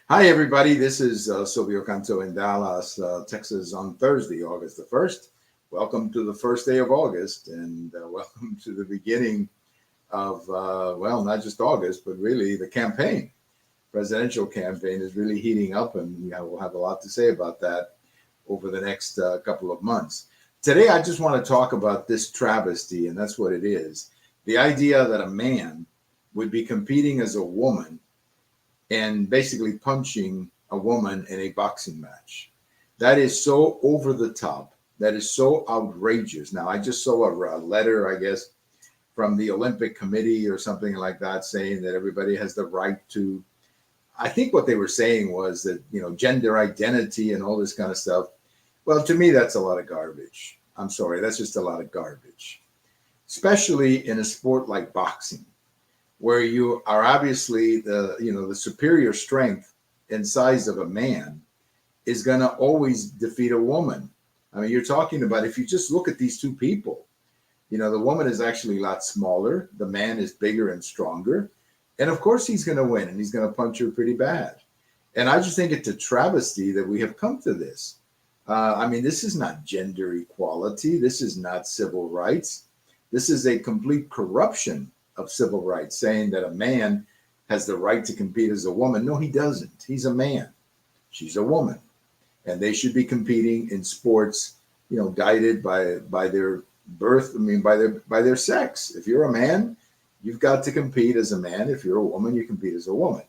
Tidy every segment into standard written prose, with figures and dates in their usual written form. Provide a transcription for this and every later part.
Hi, everybody. This is Silvio Canto in Dallas, Texas on Thursday, August the 1st. Welcome to the first day of August and welcome to the beginning of, well, not just August, but really the campaign. Presidential campaign is really heating up, and we'll have a lot to say about that over the next couple of months. Today, I just want to talk about this travesty, and that's what it is. The idea that a man would be competing as a woman and basically punching a woman in a boxing match. That is so over the top. That is so outrageous. Now, I just saw a letter, I guess, from the Olympic Committee or something like that saying that everybody has the right to. I think what they were saying was that, gender identity and all this kind of stuff. Well, to me, that's a lot of garbage. I'm sorry, that's just a lot of garbage, especially in a sport like boxing, where you are obviously the superior strength and size of a man is going to always defeat a woman. I mean, you're talking about, if you just look at these two people, the woman is actually a lot smaller. The man is bigger and stronger. And of course he's going to win, and he's going to punch her pretty bad. And I just think it's a travesty that we have come to this. I mean, this is not gender equality. This is not civil rights. This is a complete corruption of civil rights, saying that a man has the right to compete as a woman. No, he doesn't. He's a man. She's a woman. And they should be competing in sports, guided by their birth, by their sex. If you're a man, you've got to compete as a man. If you're a woman, you compete as a woman.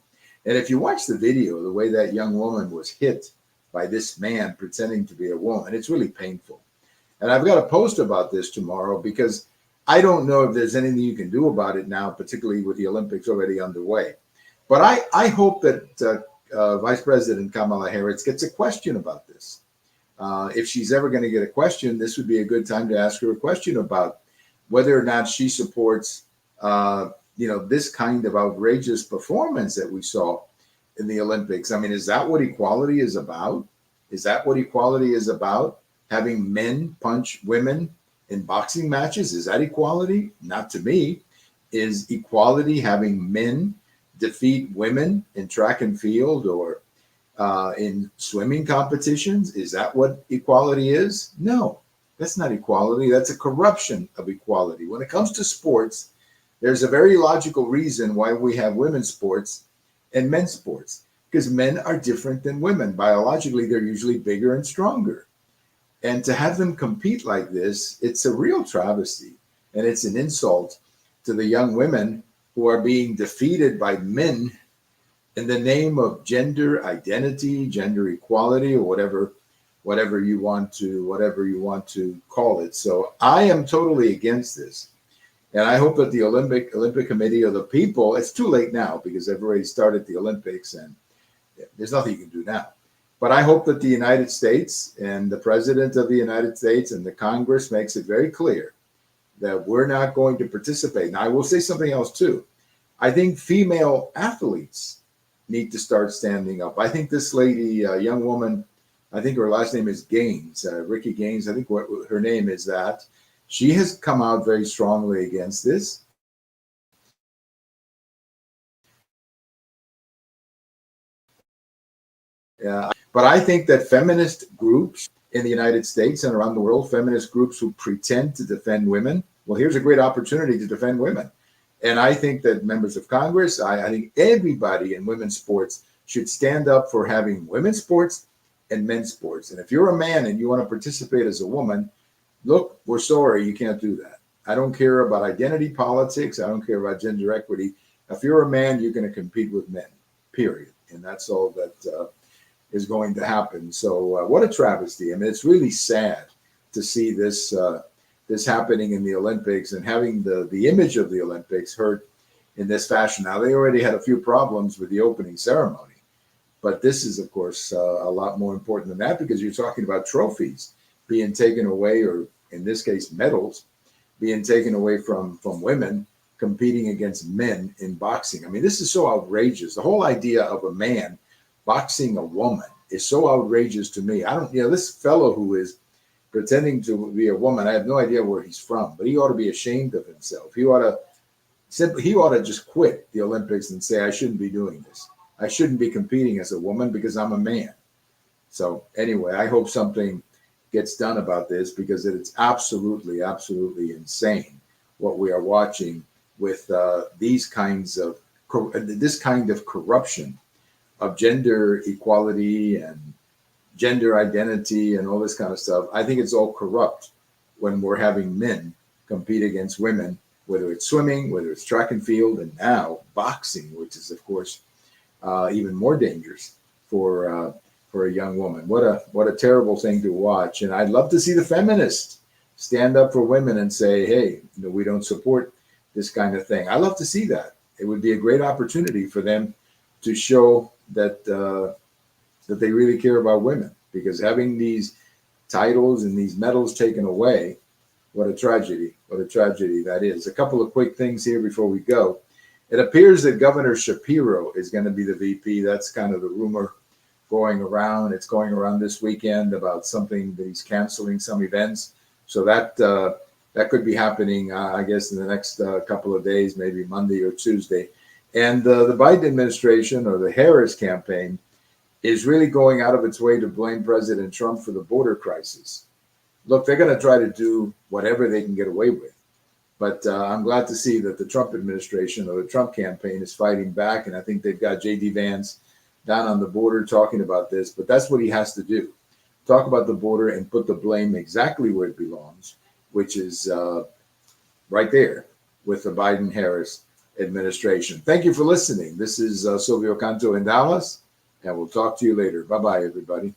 And if you watch the video, the way that young woman was hit by this man pretending to be a woman, it's really painful. And I've got a post about this tomorrow because I don't know if there's anything you can do about it now, particularly with the Olympics already underway. But I hope that Vice President Kamala Harris gets a question about this. If she's ever going to get a question, this would be a good time to ask her a question about whether or not she supports, this kind of outrageous performance that we saw in the Olympics. I mean, is that what equality is about? Is that what equality is about? Having men punch women in boxing matches? Is that equality? Not to me. Is equality having men defeat women in track and field or in swimming competitions? Is that what equality is? No, that's not equality. That's a corruption of equality. When it comes to sports, there's a very logical reason why we have women's sports and men's sports, because men are different than women. Biologically, they're usually bigger and stronger. And to have them compete like this, it's a real travesty. And it's an insult to the young women who are being defeated by men in the name of gender identity, gender equality, or whatever you want to call it. So I am totally against this. And I hope that the Olympic Committee or the people, it's too late now because they've already started the Olympics and there's nothing you can do now. But I hope that the United States and the President of the United States and the Congress makes it very clear that we're not going to participate. Now, I will say something else, too. I think female athletes need to start standing up. I think this lady, young woman, I think her last name is Gaines, Ricky Gaines, I think what her name is that. She has come out very strongly against this. But I think that feminist groups in the United States and around the world, feminist groups who pretend to defend women, well, here's a great opportunity to defend women. And I think that members of Congress, I think everybody in women's sports should stand up for having women's sports and men's sports. And if you're a man and you want to participate as a woman, look, we're sorry, you can't do that. I don't care about identity politics. I don't care about gender equity. If you're a man, you're going to compete with men, period. And that's all that is going to happen. So what a travesty. I mean, it's really sad to see this this happening in the Olympics and having the image of the Olympics hurt in this fashion. Now, they already had a few problems with the opening ceremony, but this is, of course, a lot more important than that because you're talking about trophies being taken away, or in this case, medals being taken away from women competing against men in boxing. I mean, this is so outrageous. The whole idea of a man boxing a woman is so outrageous to me. I don't, this fellow who is pretending to be a woman, I have no idea where he's from, but he ought to be ashamed of himself. He ought to just quit the Olympics and say, I shouldn't be doing this. I shouldn't be competing as a woman because I'm a man. So anyway, I hope something gets done about this because it's absolutely, absolutely insane what we are watching with these kinds of this kind of corruption of gender equality and gender identity and all this kind of stuff. I think it's all corrupt when we're having men compete against women, whether it's swimming, whether it's track and field, and now boxing, which is of course even more dangerous for a young woman. What a terrible thing to watch. And I'd love to see the feminists stand up for women and say, hey, we don't support this kind of thing. I love to see that. It would be a great opportunity for them to show that that they really care about women, because having these titles and these medals taken away, what a tragedy that is. A couple of quick things here before we go. It appears that Governor Shapiro is going to be the VP. That's kind of the rumor going around. It's going around this weekend about something that he's canceling some events. So that could be happening, I guess, in the next couple of days, maybe Monday or Tuesday. And the Biden administration, or the Harris campaign, is really going out of its way to blame President Trump for the border crisis. Look, they're going to try to do whatever they can get away with. But I'm glad to see that the Trump administration, or the Trump campaign, is fighting back. And I think they've got J.D. Vance down on the border talking about this. But that's what he has to do. Talk about the border and put the blame exactly where it belongs, which is right there with the Biden-Harris administration. Thank you for listening. This is Silvio Canto in Dallas, and we'll talk to you later. Bye-bye, everybody.